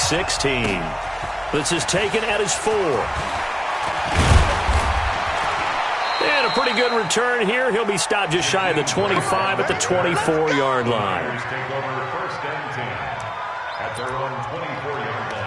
16. This is taken at his 4. And a pretty good return here. He'll be stopped just shy of the 25 at the 24-yard line. Take over first and 10 at their own 24-yard line.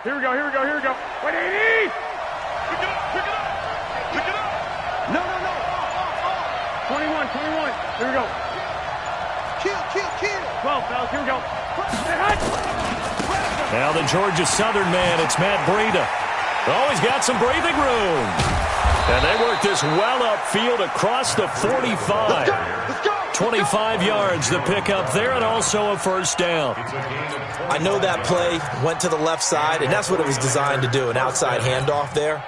Here we go. Wait, 80! Pick it up! No. 21. Here we go. Kill. 12, fellas, here we go. Now the Georgia Southern man, it's Matt Breida. Oh, he's got some breathing room. And they work this well upfield across the 45. Let's go. 25 yards the pickup there, and also a first down. I know that play went to the left side, and that's what it was designed to do, an outside handoff there.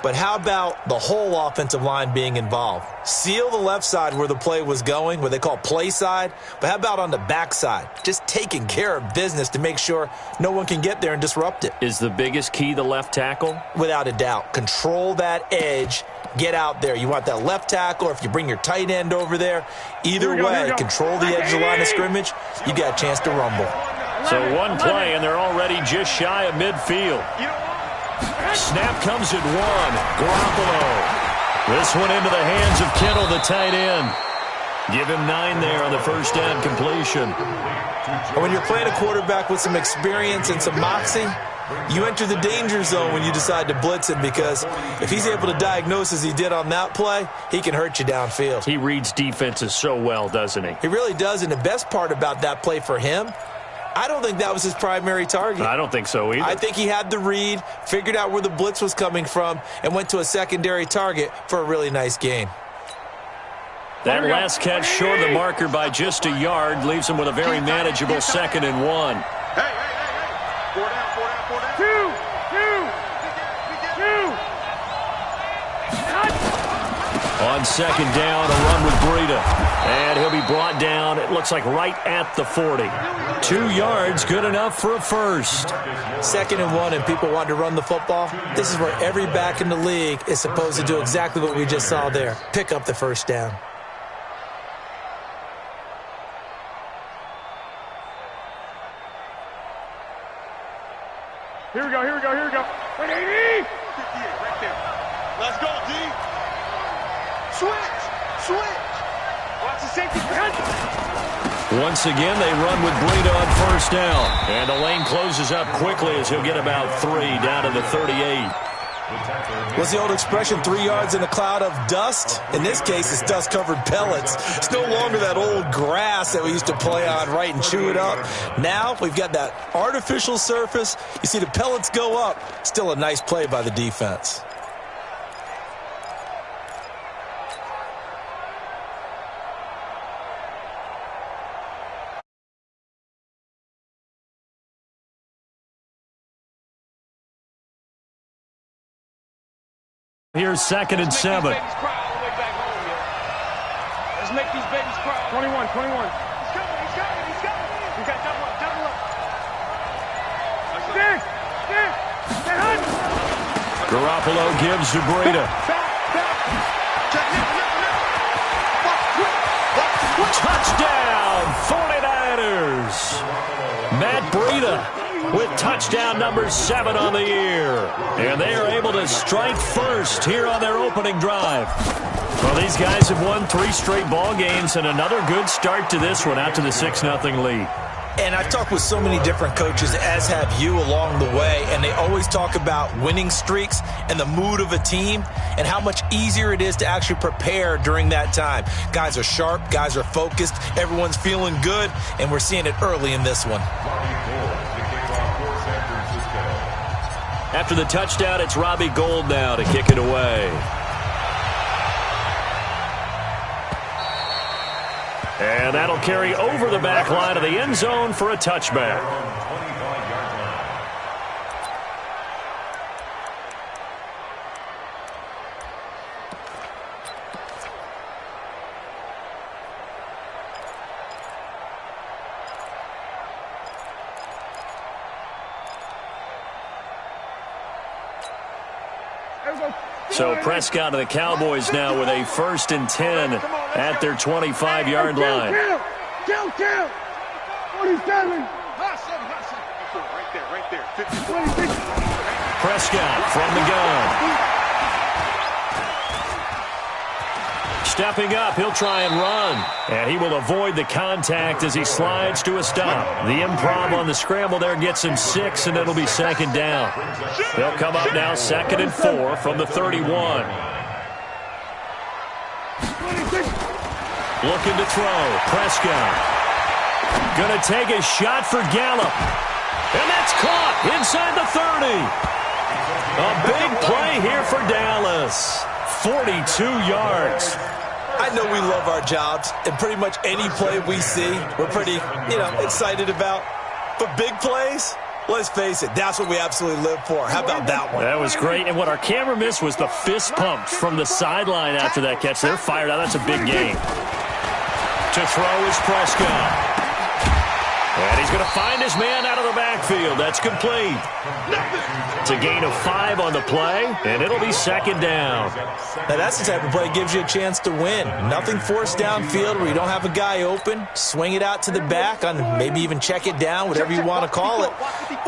But how about the whole offensive line being involved? Seal the left side where the play was going, what they call play side. But how about on the back side? Just taking care of business to make sure no one can get there and disrupt it. Is the biggest key the left tackle? Without a doubt. Control that edge. Get out there. You want that left tackle, or if you bring your tight end over there, either way, control the edge of the line of scrimmage, you got a chance to rumble. So one play, and they're already just shy of midfield. Snap comes at 1. Garoppolo. This one into the hands of Kittle, the tight end. Give him 9 there on the first down completion. When you're playing a quarterback with some experience and some moxie, you enter the danger zone when you decide to blitz him, because if he's able to diagnose as he did on that play, he can hurt you downfield. He reads defenses so well, doesn't he? He really does, and the best part about that play for him, I don't think that was his primary target. I don't think so either. I think he had the read, figured out where the blitz was coming from, and went to a secondary target for a really nice gain. That last catch short of the marker by just a yard leaves him with a very manageable 2nd and 1. Hey. 4 down. 2. On 2nd down, a run with Breida. And he'll be brought down, it looks like right at the 40. 2 yards, good enough for a first. 2nd and 1, and people want to run the football. This is where every back in the league is supposed to do exactly what we just saw there. Pick up the first down. Here we go. Wait, 80! 58, right there. Let's go, D. Switch. Watch the safety. Once again, they run with Breida on first down. And the lane closes up quickly as he'll get about 3 down to the 38. What's the old expression, 3 yards in a cloud of dust? In this case, it's dust-covered pellets. It's no longer that old grass that we used to play on, right, and chew it up. Now we've got that artificial surface. You see the pellets go up. Still a nice play by the defense. Here's 2nd and 7. Let's make these babies cry. 21. He's coming. You got double up. Stick. Garoppolo gives to Breida. Touchdown, 49ers. Matt Breida with touchdown number 7 on the year. And they are able to strike first here on their opening drive. Well, these guys have won 3 straight ball games, and another good start to this one out to the 6-0 lead. And I've talked with so many different coaches, as have you, along the way, and they always talk about winning streaks and the mood of a team and how much easier it is to actually prepare during that time. Guys are sharp, guys are focused, everyone's feeling good, and we're seeing it early in this one. After the touchdown, it's Robbie Gould now to kick it away. And that'll carry over the back line of the end zone for a touchback. So Prescott and the Cowboys now with a 1st and 10 at their 25-yard line. Count. 47. Right there. 56. Prescott from the gun. Stepping up, he'll try and run. And he will avoid the contact as he slides to a stop. The improv on the scramble there gets him 6, and it'll be 2nd down. They'll come up now 2nd and 4 from the 31. Looking to throw. Prescott. Going to take a shot for Gallup. And that's caught inside the 30. A big play here for Dallas. 42 yards. I know we love our jobs, and pretty much any play we see, we're pretty, excited about. But big plays, let's face it, that's what we absolutely live for. How about that one? That was great, and what our camera missed was the fist pump from the sideline after that catch. They're fired out. That's a big game. To throw is Prescott. And he's going to find his man out of the backfield. That's complete. It's a gain of 5 on the play, and it'll be 2nd down. Now, that's the type of play that gives you a chance to win. Nothing forced downfield where you don't have a guy open. Swing it out to the back on maybe even check it down, whatever you want to call it.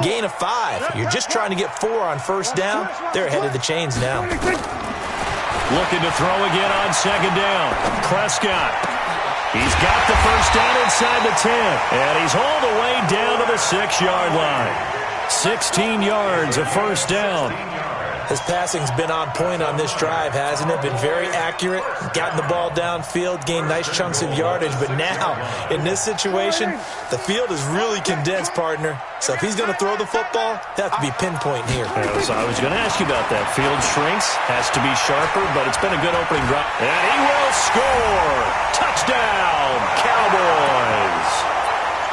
Gain of 5. You're just trying to get 4 on 1st down. They're ahead of the chains now. Looking to throw again on 2nd down. Prescott. He's got the 1st down inside the 10, and he's hauled away down to the 6-yard line. 16 yards of 1st down. His passing's been on point on this drive, hasn't it? Been very accurate, gotten the ball downfield, gained nice chunks of yardage, but now, in this situation, the field is really condensed, partner. So if he's going to throw the football, he'll have to be pinpoint here. So I was going to ask you about that. Field shrinks, has to be sharper, but it's been a good opening drive. And he will score! Touchdown, Cowboys!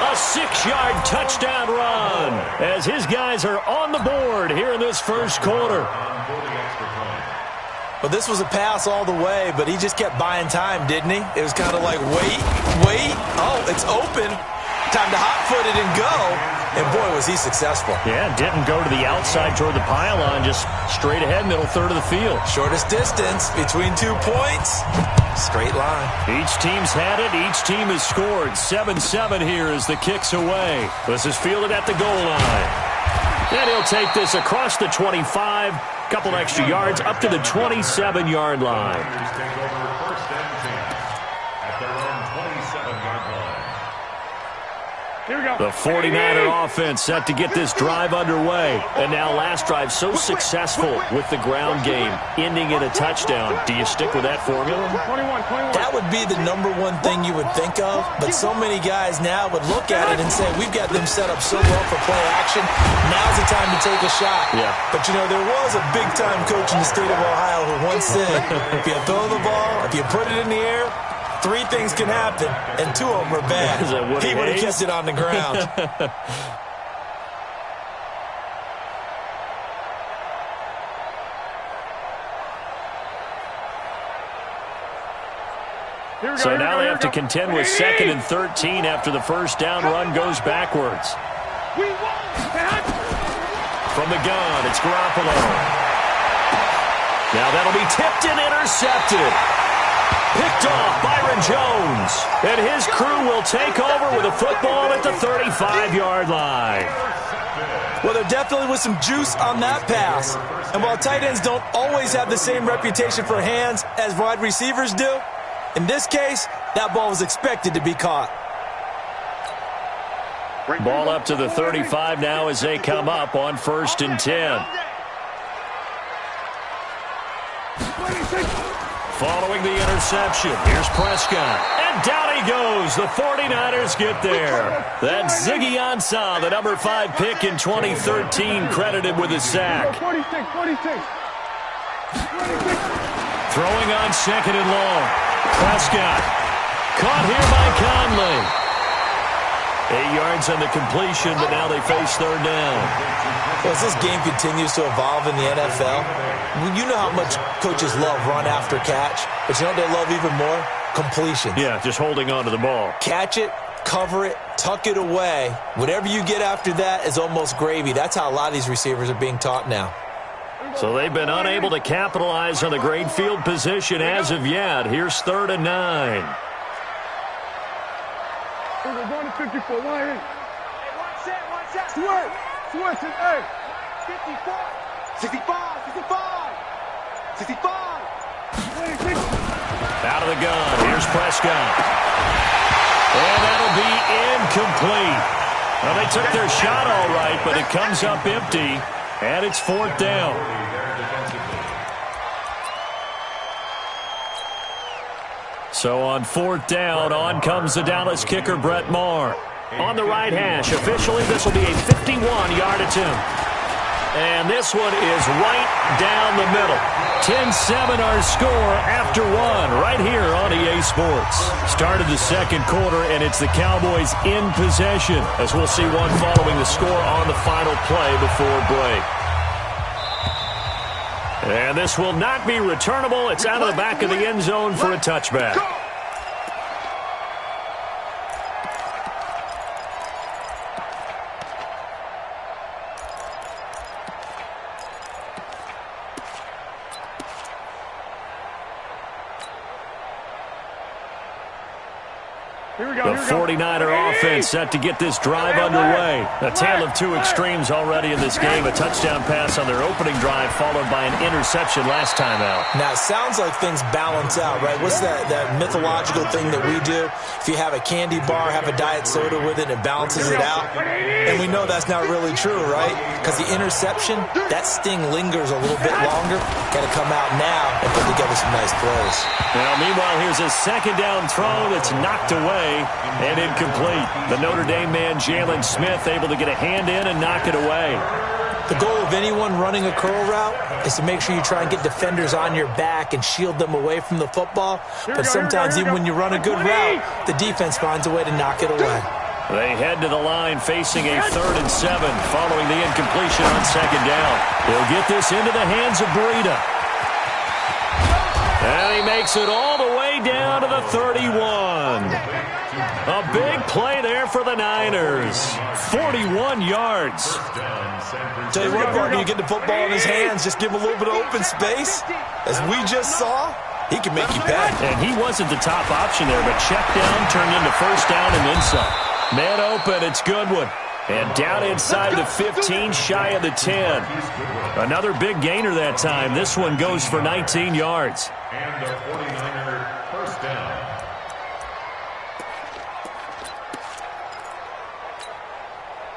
A 6-yard touchdown run as his guys are on the board here in this 1st quarter. Well, this was a pass all the way, but he just kept buying time, didn't he? It was kind of like, wait. Oh, it's open. Time to hot-foot it and go. And, boy, was he successful. Yeah, didn't go to the outside toward the pylon, just straight ahead, middle third of the field. Shortest distance between 2 points. Straight line. Each team's had it. Each team has scored. 7-7 here as the kick's away. This is fielded at the goal line. And he'll take this across the 25, couple extra yards, up to the 27-yard line. Here we go. The 49er offense set to get this drive underway. And now last drive so successful with the ground game, ending in a touchdown. Do you stick with that formula? 21. That would be the #1 thing you would think of, but so many guys now would look at it and say, we've got them set up so well for play action. Now's the time to take a shot. Yeah. But, there was a big-time coach in the state of Ohio who once said, if you throw the ball, if you put it in the air, 3 things can happen, and 2 of them are bad. He would have kept it on the ground. So now they have to contend with 2nd and 13 after the 1st down run goes backwards. From the gun, it's Garoppolo. Now that'll be tipped and intercepted. Picked off Byron Jones. And his crew will take over with a football at the 35-yard line. Well, there definitely was some juice on that pass. And while tight ends don't always have the same reputation for hands as wide receivers do, in this case, that ball was expected to be caught. Ball up to the 35 now as they come up on 1st and 10. Following the interception, here's Prescott. And down he goes. The 49ers get there. That's Ziggy Ansah, the #5 pick in 2013, credited with a sack. 46. Throwing on 2nd and long. Prescott. Caught here by Conley. 8 yards on the completion, but now they face 3rd down. Well, as this game continues to evolve in the NFL, you know how much coaches love run after catch, but you know what they love even more? Completion. Yeah, just holding on to the ball. Catch it, cover it, tuck it away. Whatever you get after that is almost gravy. That's how a lot of these receivers are being taught now. So they've been unable to capitalize on the great field position as of yet. Here's 3rd and 9. We're going to 54. One in. Switch it. Hey. 54. 65. 65. Out of the gun. Here's Prescott. And that'll be incomplete. Well, they took their shot all right, but it comes up empty, and it's 4th down. So on 4th down, on comes the Dallas kicker, Brett Maher. On the right hash, officially this will be a 51-yard attempt. And this one is right down the middle. 10-7 our score after 1 right here on EA Sports. Started the 2nd quarter, and it's the Cowboys in possession, as we'll see one following the score on the final play before break. And this will not be returnable. It's out of the back of the end zone for a touchback. The 49er offense set to get this drive underway. A tale of two extremes already in this game. A touchdown pass on their opening drive followed by an interception last time out. Now, it sounds like things balance out, right? What's that mythological thing that we do? If you have a candy bar, have a diet soda with it, it balances it out. And we know that's not really true, right? Because the interception, that sting lingers a little bit longer. Got to come out now and put together some nice plays. Now, meanwhile, here's a 2nd down throw that's knocked away and incomplete. The Notre Dame man, Jalen Smith, able to get a hand in and knock it away. The goal of anyone running a curl route is to make sure you try and get defenders on your back and shield them away from the football. But sometimes even when you run a good route, the defense finds a way to knock it away. They head to the line facing a 3rd and 7 following the incompletion on 2nd down. He'll get this into the hands of Breida. And he makes it all the way down to the 31. A big play there for the Niners. 41 yards. Tell you what, partner, you get the football in his hands, just give him a little bit of open space. As we just saw, he can make you pay. And he wasn't the top option there, but check down turned into 1st down and then some. Man open, it's Goodwin. And down inside the 15, shy of the 10. Another big gainer that time. This one goes for 19 yards. And the 49er 1st down.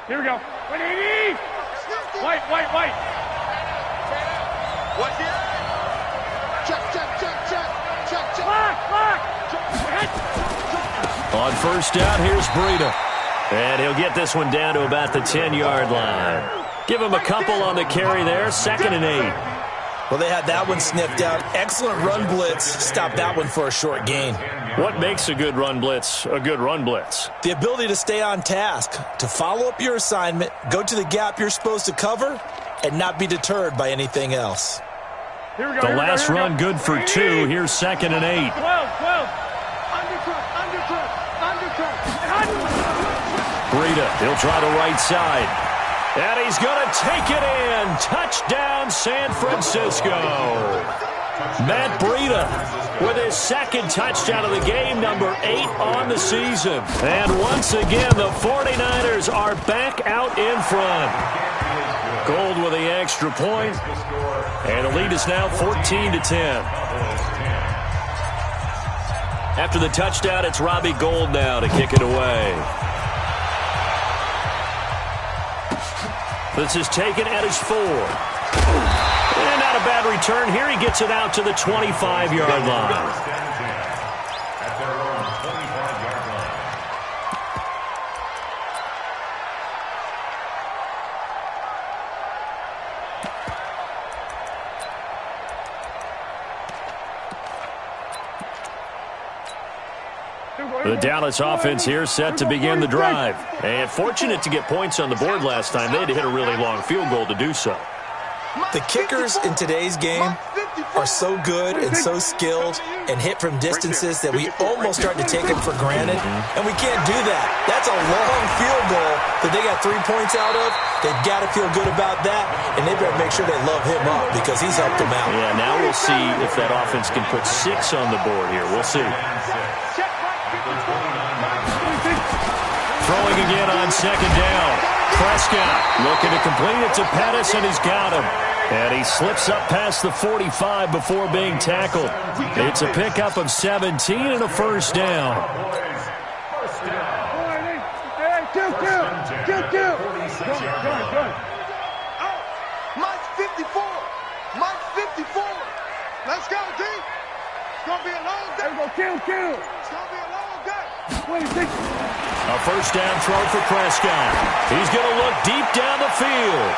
Here we go. 180. White. What here? Check. Lock. On 1st down, here's Breida. And he'll get this one down to about the 10-yard line. Give him a couple on the carry there. 2nd and 8. Well, they had that one sniffed out. Excellent run blitz. Stopped that one for a short gain. What makes a good run blitz a good run blitz? The ability to stay on task, to follow up your assignment, go to the gap you're supposed to cover, and not be deterred by anything else. Here we go. The last run good for 2. Here's 2nd and 8. 12. Undercut. Breida, he'll try the right side. And he's going to take it in. Touchdown, San Francisco. Matt Breida with his 2nd touchdown of the game, number 8 on the season. And once again, the 49ers are back out in front. Gold with the extra point. And the lead is now 14-10. After the touchdown, it's Robbie Gould now to kick it away. This is taken at his 4. And not a bad return. Here he gets it out to the 25-yard line. At their own 25-yard line. The Dallas offense here set to begin the drive. And fortunate to get points on the board last time. They had to hit a really long field goal to do so. The kickers in today's game are so good and so skilled and hit from distances that we almost start to take them for granted, and we can't do that. That's a long field goal that they got 3 points out of. They've got to feel good about that, and they better make sure they love him up because he's helped them out. Yeah, now we'll see if that offense can put 6 on the board here. We'll see. Throwing again on second down. Prescott looking to complete it to Pettis, and he's got him. And he slips up past the 45 before being tackled. It's a pickup of 17 and a first down. Mike's 54. Mike's 54. Let's go, D. It's going to be a long day. Kill. It's going to be a long day. A first down throw for Prescott. He's going to look deep down the field.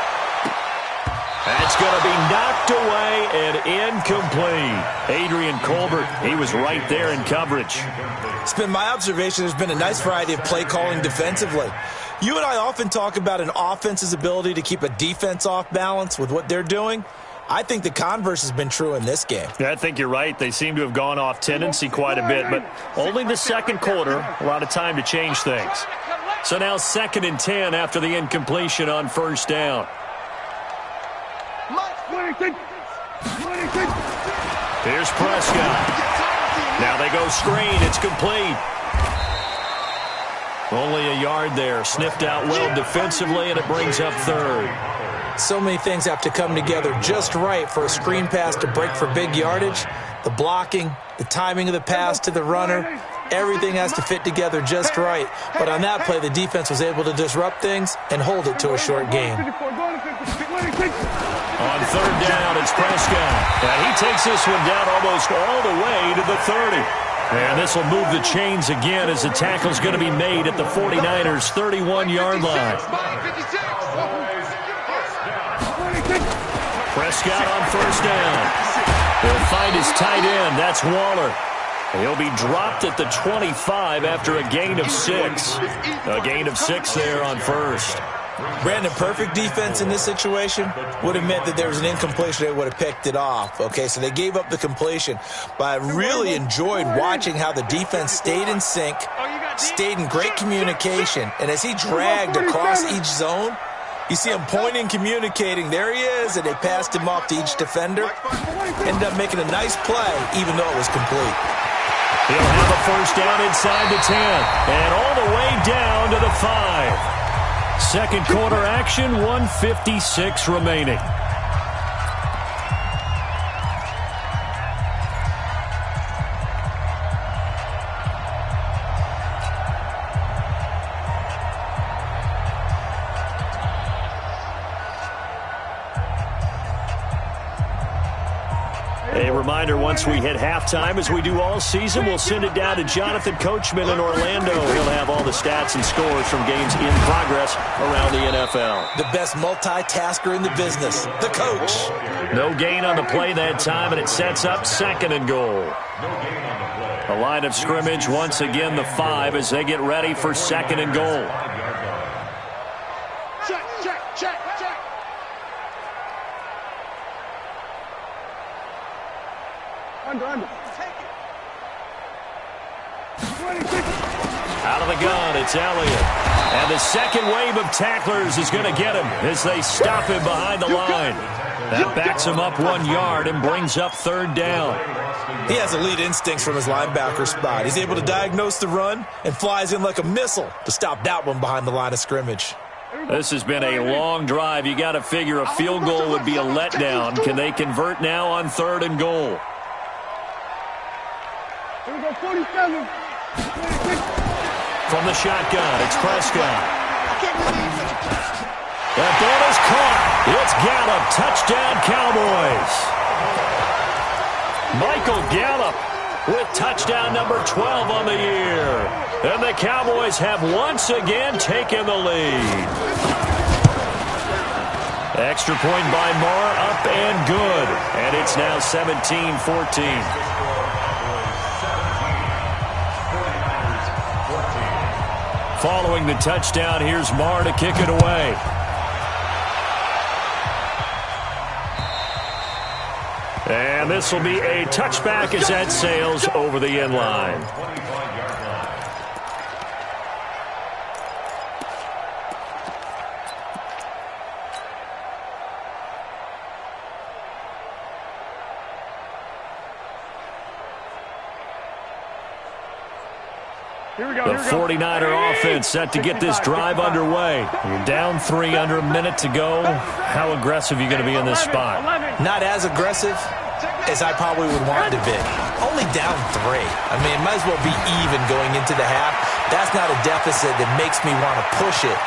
That's going to be knocked away and incomplete. Adrian Colbert, he was right there in coverage. It's been my observation there's been a nice variety of play calling defensively. You and I often talk about an offense's ability to keep a defense off balance with what they're doing. I think the converse has been true in this game. Yeah, I think you're right. They seem to have gone off tendency quite a bit, but only the second quarter, a lot of time to change things. So now 2nd and 10 after the incompletion on first down. Here's Prescott. Now they go screen. It's complete. Only a yard there. Sniffed out well defensively, and it brings up 3rd. So many things have to come together just right for a screen pass to break for big yardage. The blocking, the timing of the pass to the runner, everything has to fit together just right. But on that play, the defense was able to disrupt things and hold it to a short game. On 3rd down, it's Prescott. And he takes this one down almost all the way to the 30. And this will move the chains again as the tackle's going to be made at the 49ers' 31-yard line. Prescott on first down. He'll find his tight end. That's Waller. He'll be dropped at the 25 after a gain of 6. A gain of 6 there on first. Brandon, perfect defense in this situation would have meant that there was an incompletion. They would have picked it off. Okay, so they gave up the completion. But I really enjoyed watching how the defense stayed in sync, stayed in great communication. And as he dragged across each zone, you see him pointing, communicating. There he is, and they passed him off to each defender. Ended up making a nice play, even though it was complete. He'll have a first down inside the 10, and all the way down to the 5. Second quarter action, 1:56 remaining. A reminder, once we hit halftime, as we do all season, we'll send it down to Jonathan Coachman in Orlando. He'll have all the stats and scores from games in progress around the NFL. The best multitasker in the business, the coach. No gain on the play that time, and it sets up 2nd and goal. The line of scrimmage, once again, the 5 as they get ready for 2nd and goal. Check. Under. Out of the gun, it's Elliott. And the second wave of tacklers is going to get him as they stop him behind the line. That backs him up 1 yard and brings up 3rd down. He has elite instincts from his linebacker spot. He's able to diagnose the run and flies in like a missile to stop that one behind the line of scrimmage. This has been a long drive. You got to figure a field goal would be a letdown. Can they convert now on 3rd and goal? Here we go, 47. From the shotgun, it's Prescott. That ball is caught. It's Gallup. Touchdown, Cowboys. Michael Gallup with touchdown number 12 on the year. And the Cowboys have once again taken the lead. Extra point by Marr, up and good. And it's now 17-14. Following the touchdown, here's Marr to kick it away. And this will be a touchback as that sails over the end line. The 49er offense set to get this drive underway. You're down 3 under a minute to go. How aggressive are you going to be in this spot? Not as aggressive as I probably would want to be. Only down 3. I mean, it might as well be even going into the half. That's not a deficit that makes me want to push it.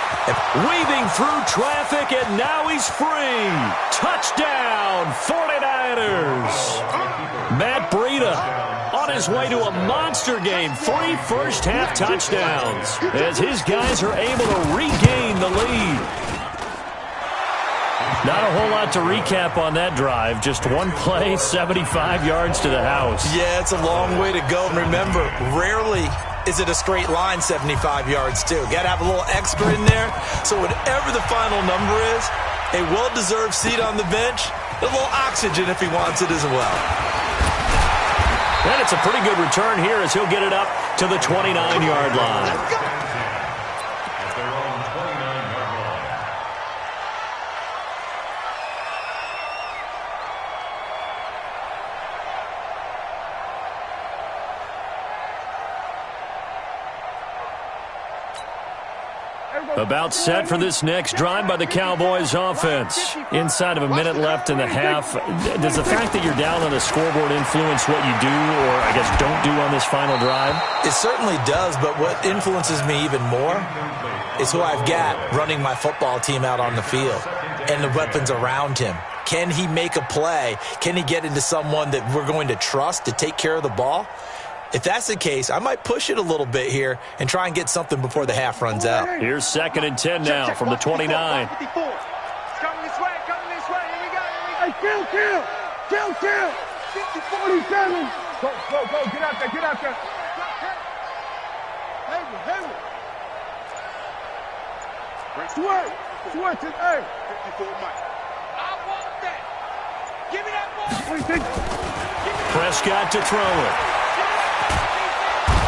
Weaving through traffic, and now he's free. Touchdown, 49ers. Matt Breida on his way to a monster game. 3 first-half touchdowns as his guys are able to regain the lead. Not a whole lot to recap on that drive. Just one play, 75 yards to the house. Yeah, it's a long way to go. And remember, rarely is it a straight line 75 yards, too. Got to have a little extra in there. So whatever the final number is, a well-deserved seat on the bench, a little oxygen if he wants it as well. And it's a pretty good return here as he'll get it up to the 29-yard line. About set for this next drive by the Cowboys offense. Inside of a minute left in the half. Does the fact that you're down on the scoreboard influence what you do, or I guess don't do on this final drive? It certainly does, but what influences me even more is who I've got running my football team out on the field and the weapons around him. Can he make a play? Can he get into someone that we're going to trust to take care of the ball? If that's the case, I might push it a little bit here and try and get something before the half runs out. Here's 2nd and 10 now from the 29. Coming this way, here we go. Hey, kill. 50, 47. Go, get out there. Hayward. Swear to, hey. 54, Mike. I want that. Give me that ball. Prescott to throw it.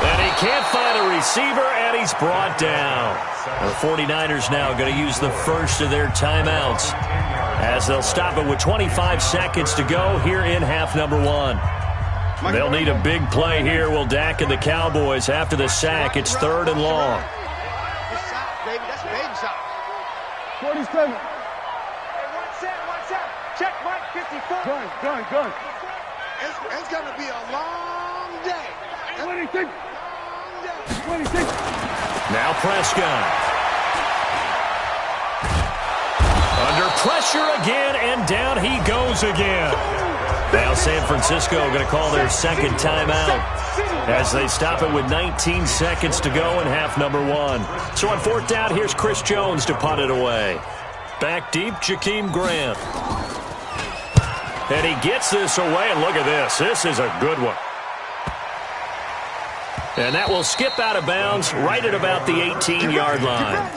And he can't find a receiver, and he's brought down. The 49ers now going to use the first of their timeouts as they'll stop it with 25 seconds to go here in half number 1. They'll need a big play here. Will Dak and the Cowboys after the sack. It's 3rd and long. Good shot, baby. That's a baby shot. 47. Hey, one set. Check, Mike, 54. Gun. It's going to be a long day. 26. Now Prescott. Under pressure again, and down he goes again. Now San Francisco going to call their second timeout as they stop it with 19 seconds to go in half number 1. So on 4th down, here's Chris Jones to punt it away. Back deep, Jakeem Grant. And he gets this away, and look at this. This is a good one. And that will skip out of bounds right at about the 18-yard line.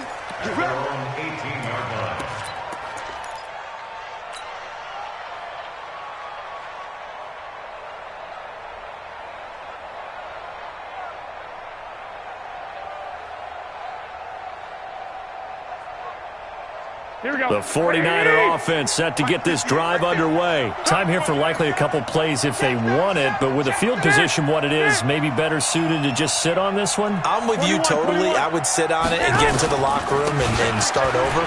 Here we go. The 49er offense set to get this drive underway. Time here for likely a couple plays if they want it, but with the field position what it is, maybe better suited to just sit on this one? I'm with you totally. I would sit on it and get into the locker room and start over.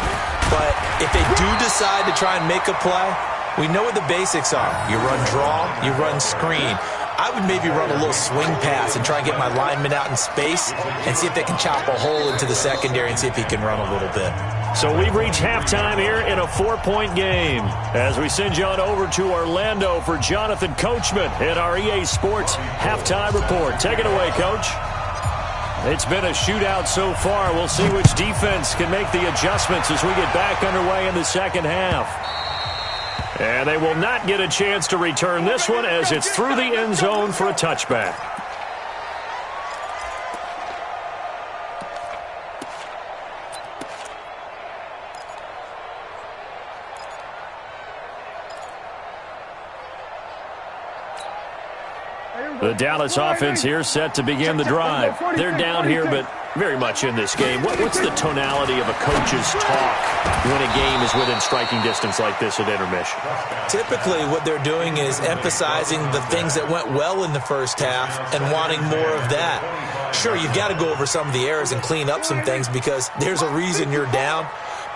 But if they do decide to try and make a play, we know what the basics are. You run draw, you run screen. I would maybe run a little swing pass and try and get my lineman out in space and see if they can chop a hole into the secondary and see if he can run a little bit. So we've reached halftime here in a 4-point game as we send you on over to Orlando for Jonathan Coachman in our EA Sports Halftime Report. Take it away, Coach. It's been a shootout so far. We'll see which defense can make the adjustments as we get back underway in the second half. And they will not get a chance to return this one as it's through the end zone for a touchback. The Dallas offense here set to begin the drive. They're down here, but very much in this game. What's the tonality of a coach's talk when a game is within striking distance like this at intermission? Typically, what they're doing is emphasizing the things that went well in the first half and wanting more of that. Sure, you've got to go over some of the errors and clean up some things because there's a reason you're down.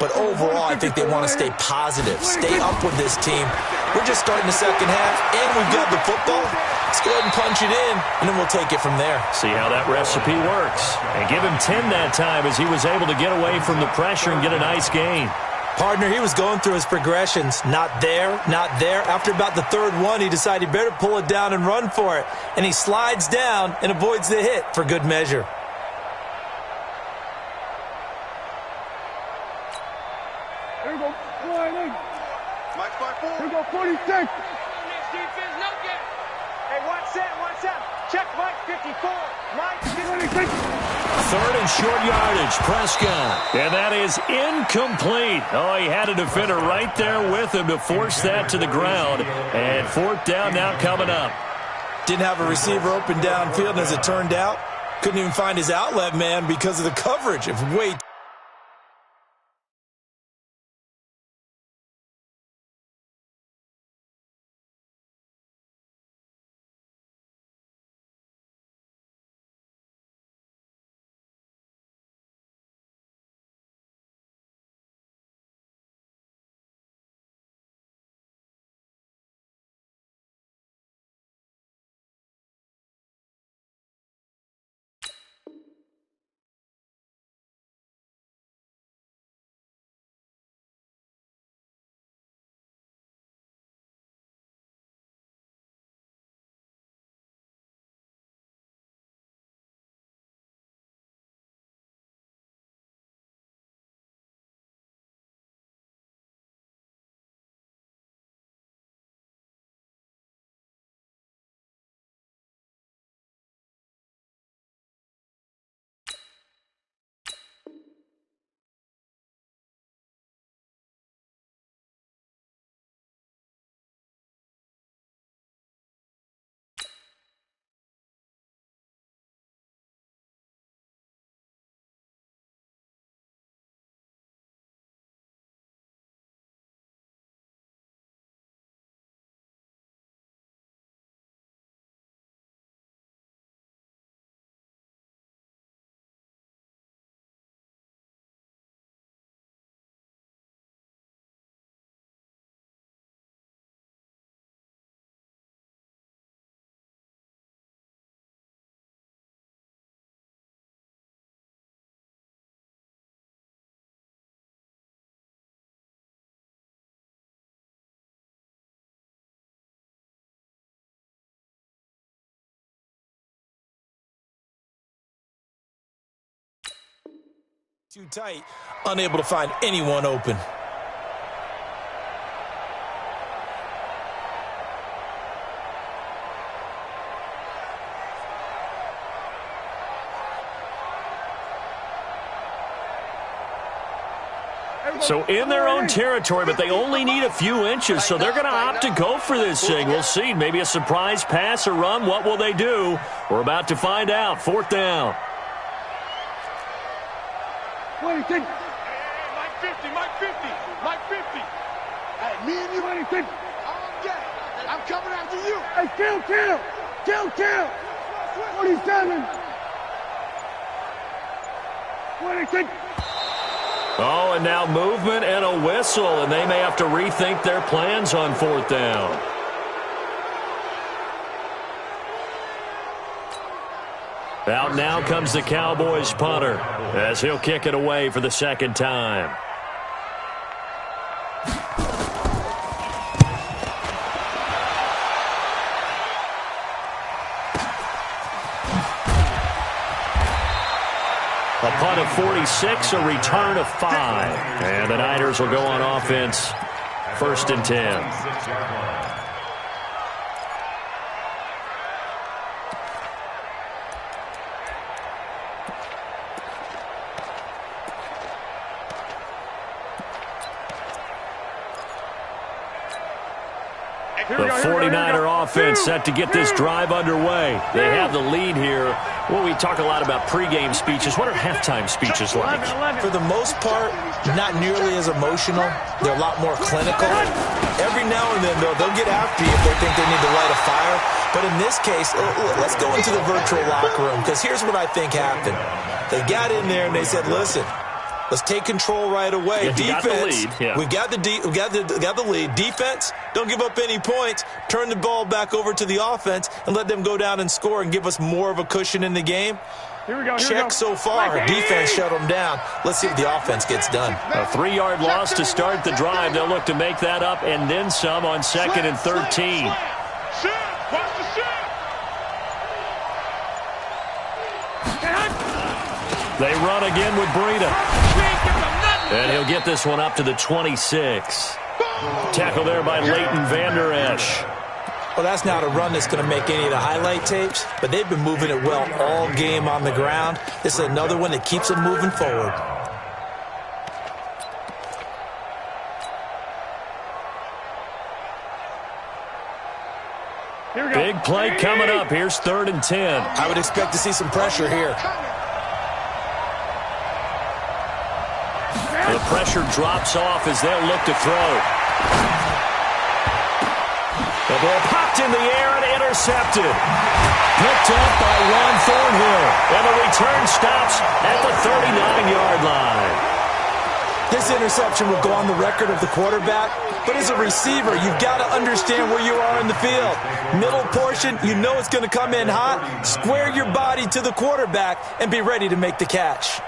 But overall, I think they want to stay positive, stay up with this team. We're just starting the second half, and we've got the football. Let's go ahead and punch it in, and then we'll take it from there. See how that recipe works. And give him 10 that time as he was able to get away from the pressure and get a nice gain. Partner, he was going through his progressions. Not there, not there. After about the third one, he decided he better pull it down and run for it. And he slides down and avoids the hit for good measure. Here we go. Here we go, 46. Hey, watch that. Check Mike, 54. Mike, 26. Third and short yardage, Prescott. And that is incomplete. Oh, he had a defender right there with him to force that to the ground. And fourth down now coming up. Didn't have a receiver open downfield, and as it turned out, couldn't even find his outlet man because of the coverage. Wait. Too tight, unable to find anyone open. So in their own territory, but they only need a few inches, so they're going to opt to go for this thing. We'll see. Maybe a surprise pass or run. What will they do? We're about to find out. Fourth down. Mike 50, Mike 50. Hey, me and you, 26. I'm coming after you. Hey, kill. 47. 26. Oh, and now movement and a whistle, and they may have to rethink their plans on fourth down. Out now comes the Cowboys punter as he'll kick it away for the second time. A punt of 46, a return of 5. And the Niners will go on offense, 1st and 10. The 49er offense set to get this drive underway. They have the lead here. Well, we talk a lot about pregame speeches. What are halftime speeches like? For the most part, not nearly as emotional. They're a lot more clinical. Every now and then, though, they'll get after you if they think they need to light a fire. But in this case, let's go into the virtual locker room, because here's what I think happened. They got in there and they said, listen, let's take control right away. Defense, we've got the lead. Defense, don't give up any points. Turn the ball back over to the offense and let them go down and score and give us more of a cushion in the game. Check so far. Defense shut them down. Let's see if the offense gets done. A 3-yard loss to start the drive. They'll look to make that up and then some on 2nd and 13. They run again with Breida. And he'll get this one up to the 26. Tackle there by Leighton Vander Esch. Well, that's not a run that's going to make any of the highlight tapes, but they've been moving it well all game on the ground. This is another one that keeps them moving forward. Big play coming up. Here's 3rd and 10. I would expect to see some pressure here. The pressure drops off as they'll look to throw. The ball popped in the air and intercepted. Picked up by Ron Thornhill. And the return stops at the 39-yard line. This interception will go on the record of the quarterback, but as a receiver, you've got to understand where you are in the field. Middle portion, you know it's going to come in hot. Square your body to the quarterback and be ready to make the catch.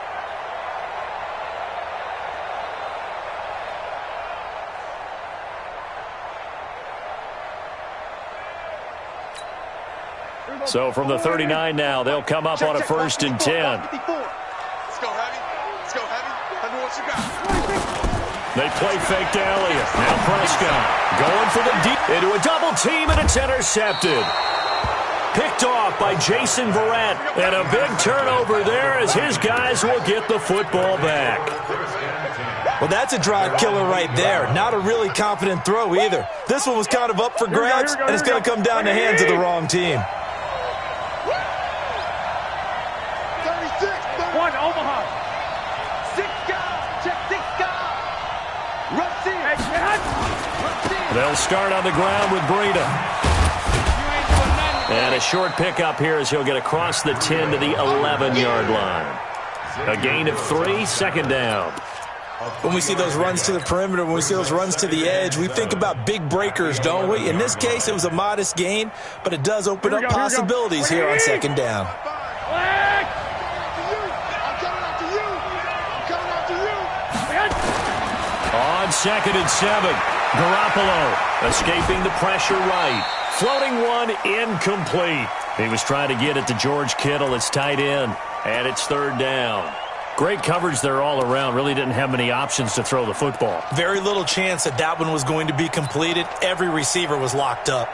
So from the 39 now, they'll come up on a 1st and 10. Let's go, Heavy. Let's go, Heavy. Let me what you got. They play fake to Elliott. Now Prescott going for the deep into a double team, and it's intercepted. Picked off by Jason Verrett. And a big turnover there as his guys will get the football back. Well, that's a drive killer right there. Not a really confident throw either. This one was kind of up for grabs, and it's going to come down the hands of the wrong team. They'll start on the ground with Breida. And a short pickup here as he'll get across the 10 to the 11-yard line. A gain of 3, 2nd down. When we see those runs to the perimeter, when we see those runs to the edge, we think about big breakers, don't we? In this case, it was a modest gain, but it does open up possibilities here on 2nd down. On 2nd and 7, Garoppolo escaping the pressure right. Floating one incomplete. He was trying to get it to George Kittle, its tight end, and it's 3rd down. Great coverage there all around. Really didn't have many options to throw the football. Very little chance that that one was going to be completed. Every receiver was locked up.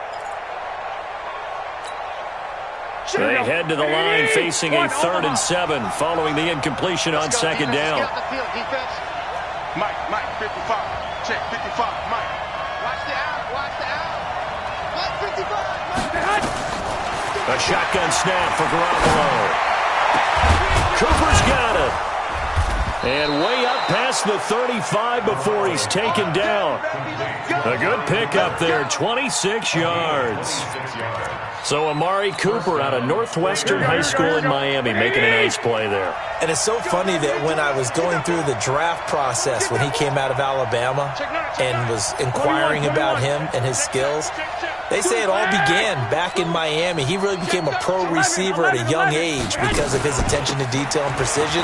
They head to the line facing a 3rd and 7 following the incompletion on 2nd down. Mike, 55. Check, 55, Mike. Watch the out. Mike, 55. Mike. A shotgun snap for Garoppolo. Cooper's got it. And way up past the 35 before he's taken down. A good pickup there, 26 yards. So Amari Cooper out of Northwestern High School in Miami making a nice play there. And it's so funny that when I was going through the draft process when he came out of Alabama and was inquiring about him and his skills, they say it all began back in Miami. He really became a pro receiver at a young age because of his attention to detail and precision.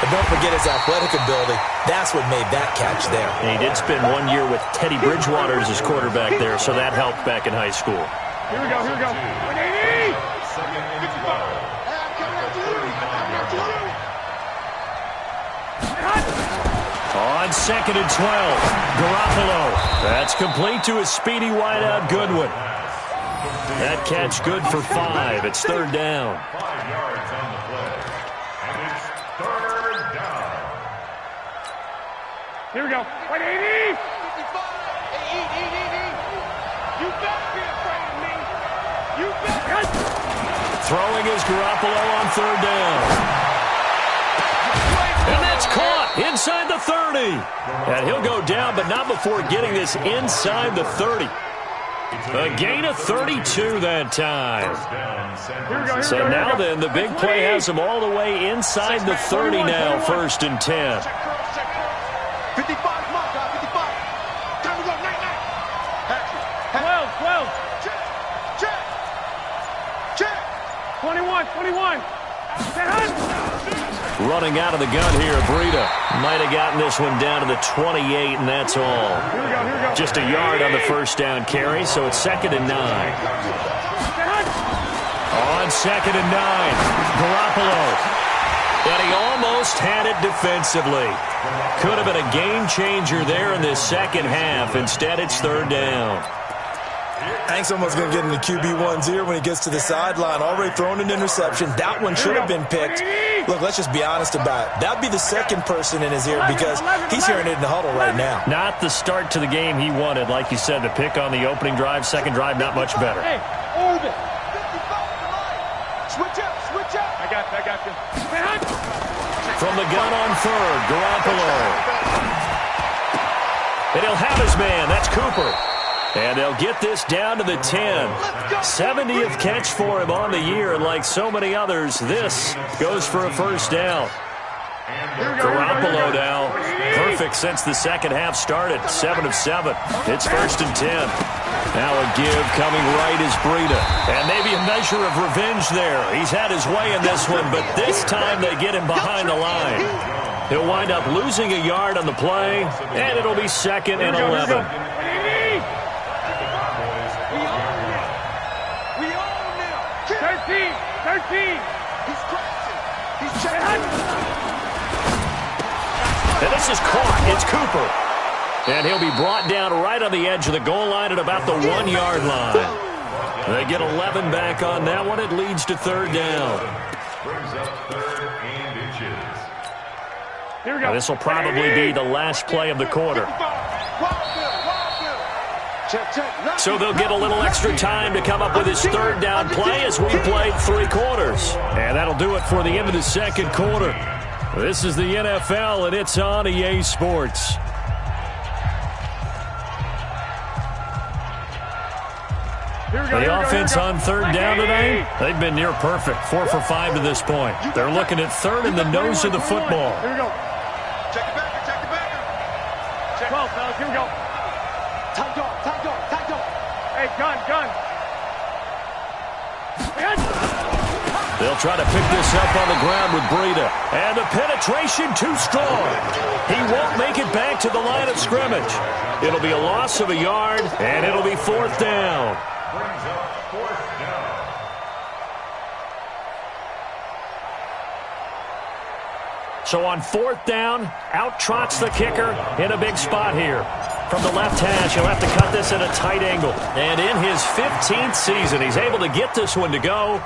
But don't forget his athletic ability. That's what made that catch there. And he did spend 1 year with Teddy Bridgewater as his quarterback there, so that helped back in high school. Here we go. On 2nd and 12, Garoppolo. That's complete to his speedy wideout Goodwin. That catch good for 5. It's 3rd down. 5 yards on the play. And it's 3rd down. Here we go. 180. 55. You got it. Throwing is Garoppolo on third down. And that's caught inside the 30. And he'll go down, but not before getting this inside the 30. A gain of 32 that time. So now then, the big play has them all the way inside the 30 now, 1st and 10. 55, come on, God, 55. Time to go, night. 12. Check. 21. Running out of the gun here, Breida. Might have gotten this one down to the 28, and that's all. Here we go. Just a yard on the first down carry, so it's 2nd and 9. On 2nd and 9, Garoppolo. And he almost had it defensively. Could have been a game changer there in this second half. Instead, it's 3rd down. Hank's almost going to get in the QB1's ear when he gets to the sideline. Already thrown an interception. That one should have been picked. Look, let's just be honest about it. That would be the second person in his ear because he's hearing it in the huddle right now. Not the start to the game he wanted. Like you said, the pick on the opening drive, second drive, not much better. Hey, hold it. Switch up. I got you. From the gun on third, Garoppolo. And he'll have his man. That's Cooper. And they'll get this down to the 10. 70th catch for him on the year, and like so many others, this goes for a first down. Garoppolo now, perfect since the second half started, 7 of 7. It's 1st and 10. Now a give coming right is Breida. And maybe a measure of revenge there. He's had his way in this one, but this time they get him behind the line. He'll wind up losing a yard on the play, and it'll be 2nd and 11. 13. He's crashing. He's checking. And this is caught. It's Cooper. And he'll be brought down right on the edge of the goal line at about the 1-yard line. They get 11 back on that one. It leads to 3rd down. Brings up 3rd and inches. Here we go. This will probably be the last play of the quarter. So they'll get a little extra time to come up with his 3rd down play as we played 3 quarters. And that'll do it for the end of the second quarter. This is the NFL, and it's on EA Sports. The offense on 3rd down today, they've been near perfect, 4 for 5 to this point. They're looking at 3rd in the nose of the football. Here we go. Check the backer. Check 12, fellas. Here we go. Tight dog. Hey, gun. They'll try to pick this up on the ground with Breida. And the penetration too strong. He won't make it back to the line of scrimmage. It'll be a loss of a yard, and it'll be 4th down. Brings up 4th down. So on 4th down, out trots the kicker in a big spot here. From the left hash, he'll have to cut this at a tight angle. And in his 15th season, he's able to get this one to go.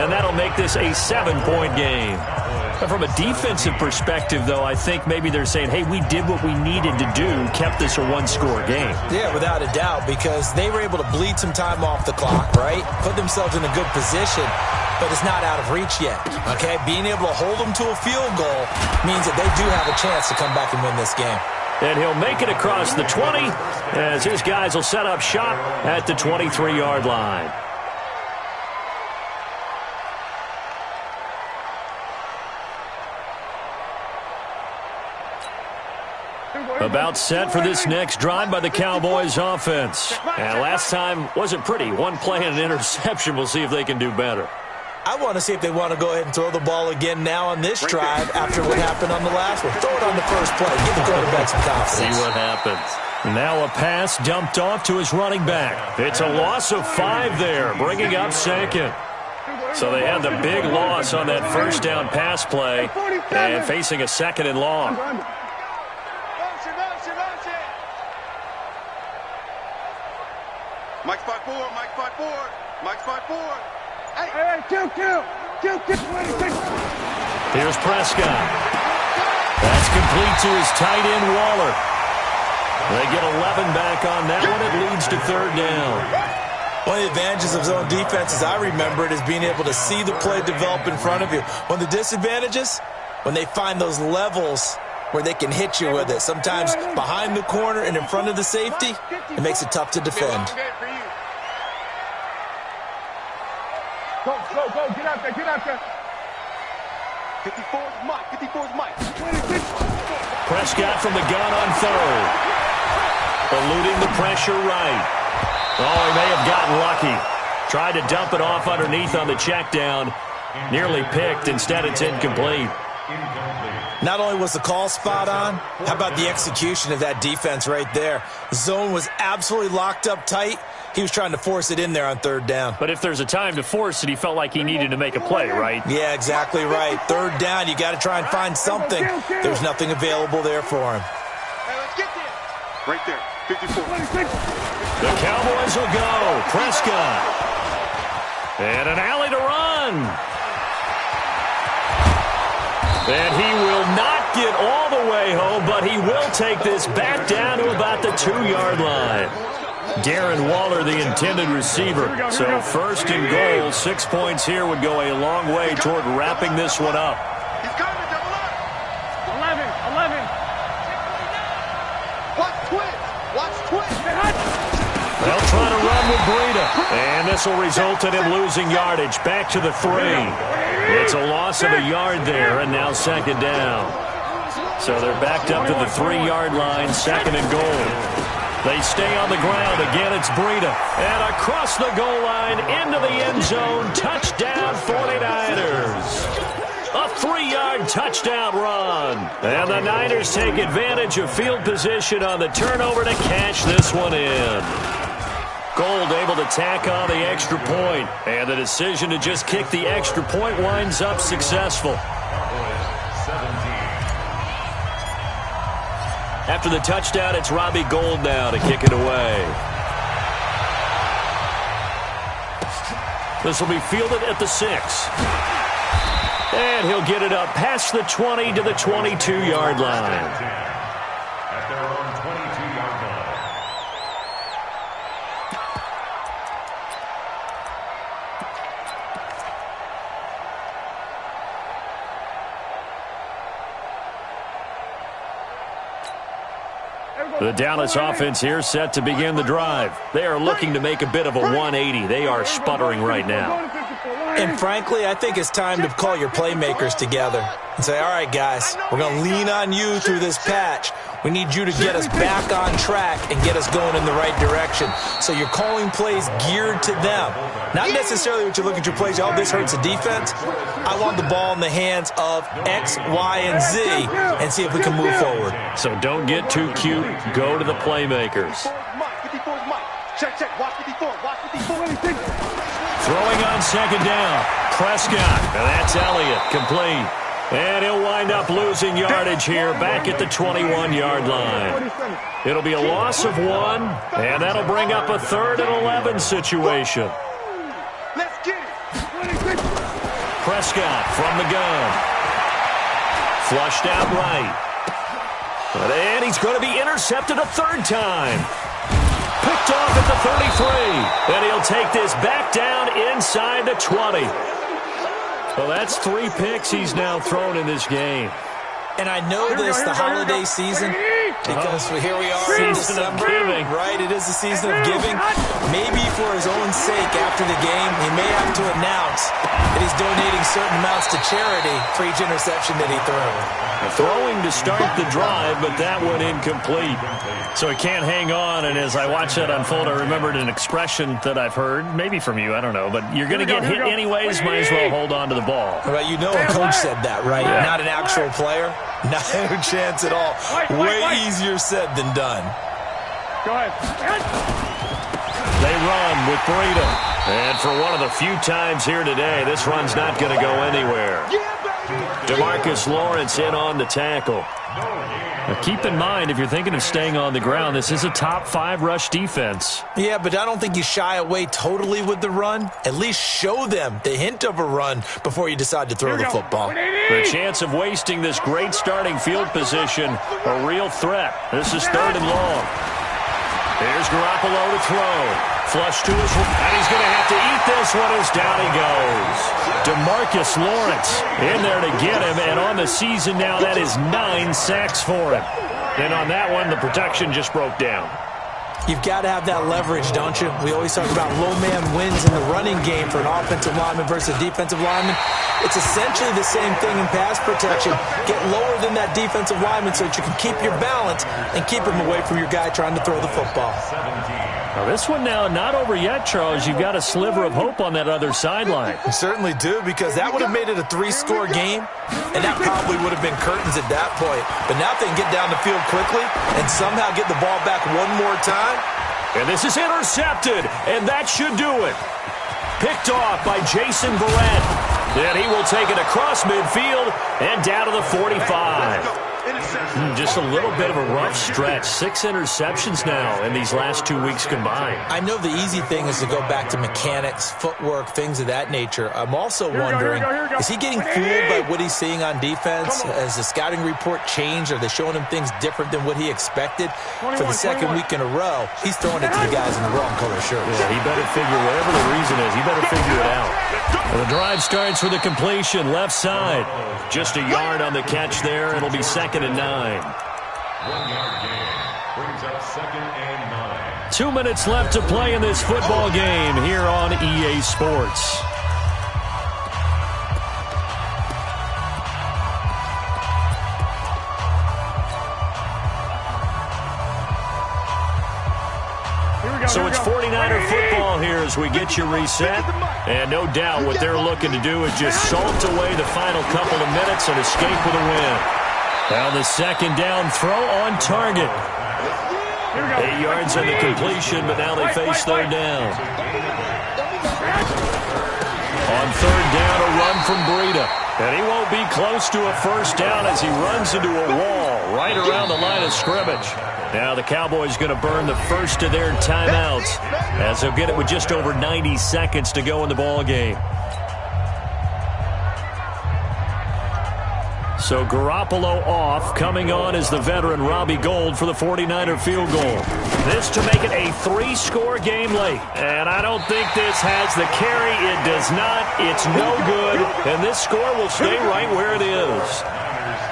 And that'll make this a 7-point game. But from a defensive perspective, though, I think maybe they're saying, hey, we did what we needed to do, kept this a 1-score game. Yeah, without a doubt, because they were able to bleed some time off the clock, right? Put themselves in a good position, but it's not out of reach yet, okay? Being able to hold them to a field goal means that they do have a chance to come back and win this game. And he'll make it across the 20 as his guys will set up shop at the 23-yard line. About set for this next drive by the Cowboys offense. And last time wasn't pretty. One play and an interception. We'll see if they can do better. I want to see if they want to go ahead and throw the ball again now on this drive after what happened on the last one. Throw it on the first play. Give the quarterback some confidence. See what happens. Now a pass dumped off to his running back. It's a loss of 5 there, bringing up 2nd. So they had the big loss on that first down pass play and facing a 2nd and long. Mike 5-4. Hey, kill. Here's Prescott. That's complete to his tight end, Waller. They get 11 back on that one. It leads to 3rd down. One of the advantages of zone defense, as I remember it, is being able to see the play develop in front of you. One of the disadvantages, when they find those levels where they can hit you with it. Sometimes behind the corner and in front of the safety, it makes it tough to defend. Go, get out there. 54's Mike, 54's Mike. Prescott from the gun on third. Eluding the pressure right. Oh, he may have gotten lucky. Tried to dump it off underneath on the check down. Nearly picked. Instead, it's incomplete. Not only was the call spot on, how about the execution of that defense right there? The zone was absolutely locked up tight. He was trying to force it in there on third down. But if there's a time to force it, he felt like he needed to make a play, right? Yeah, exactly right. Third down, you got to try and find something. There's nothing available there for him. Hey, let's get there. Right there, 54. The Cowboys will go. Prescott. And an alley to run. And he will not get all the way home, but he will take this back down to about the 2-yard line. Darren Waller, the intended receiver. So first and goal, 6 points here would go a long way toward wrapping this one up. He's coming, double up. 11. Watch twist. They'll try to run with Breida. And this will result in him losing yardage. Back to the 3. It's a loss of a yard there, and now second down. So they're backed up to the 3-yard line, second and goal. They stay on the ground. Again, it's Breida. And across the goal line, into the end zone. Touchdown, 49ers. A 3-yard touchdown run. And the Niners take advantage of field position on the turnover to cash this one in. Gold able to tack on the extra point. And the decision to just kick the extra point winds up successful. After the touchdown, it's Robbie Gould now to kick it away. This will be fielded at the 6. And he'll get it up past the 20 to the 22-yard line. At their own 22-yard line. The Dallas offense here set to begin the drive. They are looking to make a bit of a 180. They are sputtering right now. And frankly, I think it's time to call your playmakers together and say, all right, guys, we're going to lean on you through this patch. We need you to get us back on track and get us going in the right direction. So you're calling plays geared to them. Not necessarily what you look at your plays, oh, this hurts the defense. I want the ball in the hands of X, Y, and Z and see if we can move forward. So don't get too cute. Go to the playmakers. 54's Mike. Check. Watch 54. Throwing on second down. Prescott. And that's Elliott. Complete. And he'll wind up losing yardage here back at the 21-yard line. It'll be a loss of 1, and that'll bring up a 3rd and 11 situation. Let's get it. Prescott from the gun. Flushed out right. And he's going to be intercepted a 3rd time. Picked off at the 33. And he'll take this back down inside the 20. Well, that's 3 picks he's now thrown in this game. And I know this, the holiday season, because here we are in December, right? It is the season of giving. Maybe for his own sake after the game, he may have to announce that he's donating certain amounts to charity for each interception that he threw. Throwing to start the drive, but that one incomplete. So he can't hang on, and as I watch that unfold, I remembered an expression that I've heard, maybe from you, I don't know, but you're going to get hit anyways, might as well hold on to the ball. Well, you know a coach said that, right? Yeah. Not an actual player. No chance at all. Way easier said than done. Go ahead. They run with Breida. And for one of the few times here today, this run's not going to go anywhere. DeMarcus Lawrence in on the tackle. Now keep in mind, if you're thinking of staying on the ground, this is a top 5 rush defense. Yeah, but I don't think you shy away totally with the run. At least show them the hint of a run before you decide to throw the football. The chance of wasting this great starting field position, a real threat. This is 3rd and long. Here's Garoppolo to throw. Flush to his right, and he's going to have to eat this one as down he goes. DeMarcus Lawrence in there to get him, and on the season now, that is 9 sacks for him. And on that one, the protection just broke down. You've got to have that leverage, don't you? We always talk about low man wins in the running game for an offensive lineman versus a defensive lineman. It's essentially the same thing in pass protection. Get lower than that defensive lineman so that you can keep your balance and keep him away from your guy trying to throw the football. Now this one now not over yet, Charles. You've got a sliver of hope on that other sideline. You certainly do, because that would have made it a 3-score game, and that probably would have been curtains at that point. But now if they can get down the field quickly and somehow get the ball back one more time. And this is intercepted, and that should do it. Picked off by Jason Verrett. And he will take it across midfield and down to the 45. Just a little bit of a rough stretch. 6 interceptions now in these last 2 weeks combined. I know the easy thing is to go back to mechanics, footwork, things of that nature. I'm also wondering, is he getting fooled by what he's seeing on defense? Has the scouting report changed? Are they showing him things different than what he expected? For the second week in a row, he's throwing it to the guys in the wrong color shirts. Yeah, he better figure, whatever the reason is, he better figure it out. Well, the drive starts with a completion, left side. Just a yard on the catch there. It'll be 2nd and 9. 1-yard gain brings up 2nd and 9. 2 minutes left to play in this football game here on EA Sports. So it's 49er football here as we get you reset. And no doubt what they're looking to do is just salt away the final couple of minutes and escape with a win. Now the second down throw on target. 8 yards on the completion, but now they face third down. On third down, a run from Breida. And he won't be close to a first down as he runs into a wall right around the line of scrimmage. Now the Cowboys going to burn the first of their timeouts as they'll get it with just over 90 seconds to go in the ball game. So Garoppolo off. Coming on is the veteran Robbie Gould for the 49er field goal. This to make it a 3-score game late. And I don't think this has the carry. It does not. It's no good. And this score will stay right where it is.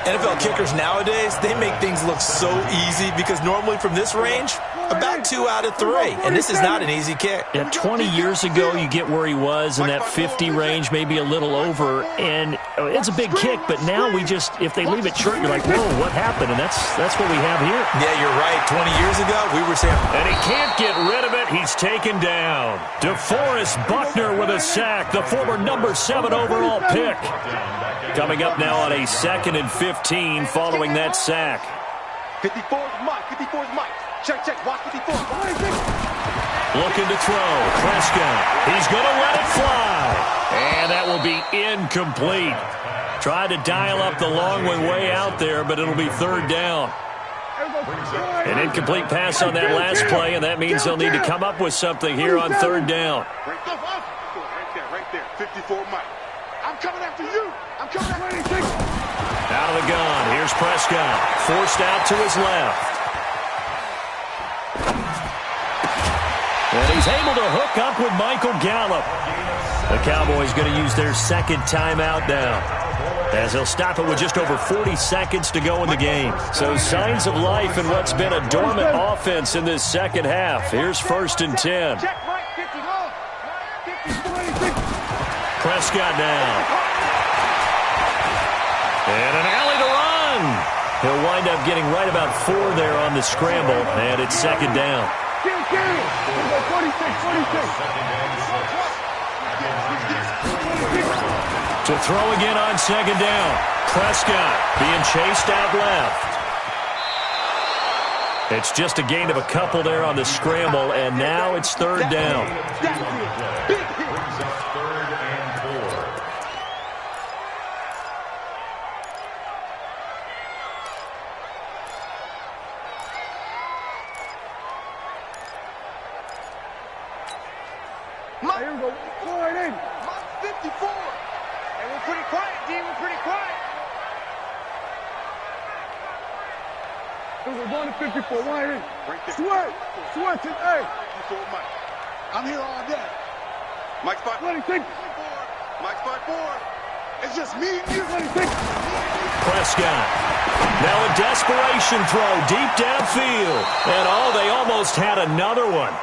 NFL kickers nowadays, they make things look so easy because normally from this range, about 2 out of 3. And this is not an easy kick. Yeah, 20 years ago, you get where he was in that 50 range, maybe a little over. And it's a big kick, but now we just, if they leave it short, you're like, whoa, what happened? And that's what we have here. Yeah, you're right. 20 years ago, we were saying. And he can't get rid of it. He's taken down. DeForest Buckner with a sack, the former number 7 overall pick. Coming up now on a 2nd and 15 following that sack. 54's Mike. 54's Mike. Check, watch 54. Looking to throw. Prescott. He's going to let it fly. And that will be incomplete. Tried to dial up the long one way out there, but it'll be third down. An incomplete pass on that last play, and that means they'll need to come up with something here on third down. Right there. 54 Mike. I'm coming after you. I'm coming after you. Out of the gun. Here's Prescott. Forced out to his left. And he's able to hook up with Michael Gallup. The Cowboys going to use their second timeout now, as they'll stop it with just over 40 seconds to go in the game. So signs of life in what's been a dormant offense in this second half. Here's 1st and 10. Prescott now. And an alley to run. He'll wind up getting right about 4 there on the scramble, and it's second down. To throw again on second down. Prescott being chased out left. It's just a gain of a couple there on the scramble, and now it's third down. Here we go. Forward in. 54. And we're pretty quiet, D. We're pretty quiet. We're going to 54. Wide in. Right there. Sweat. Hey. 54 Mike. I'm here all day. Mike spot 26. Mike spot 4. It's just me and you. 26. Prescott. Now a desperation throw deep downfield. And they almost had another one.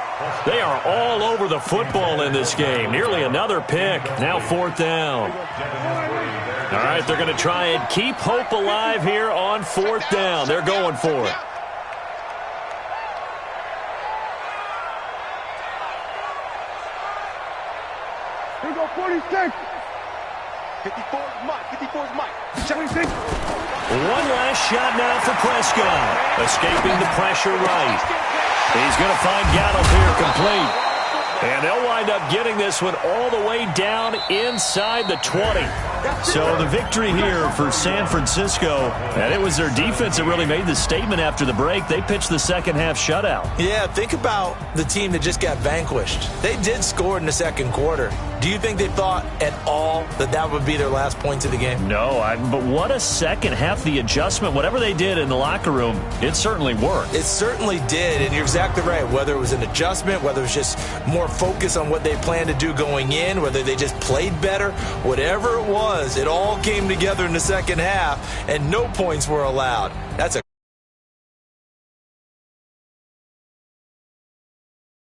They are all over the football in this game. Nearly another pick. Now 4th down. All right, they're going to try and keep hope alive here on 4th down. They're going for it. Here we go, 46. 54 is Mike. 54 is Mike. 76. One last shot now for Prescott. Escaping the pressure right. He's going to find Gallup here complete. And they'll wind up getting this one all the way down inside the 20. So the victory here for San Francisco, and it was their defense that really made the statement after the break. They pitched the second half shutout. Yeah, think about the team that just got vanquished. They did score in the second quarter. Do you think they thought at all that that would be their last points of the game? No, but what a second half. The adjustment, whatever they did in the locker room, it certainly worked. It certainly did, and you're exactly right. Whether it was an adjustment, whether it was just more focus on what they planned to do going in, whether they just played better, whatever it was, it all came together in the second half, and no points were allowed. That's a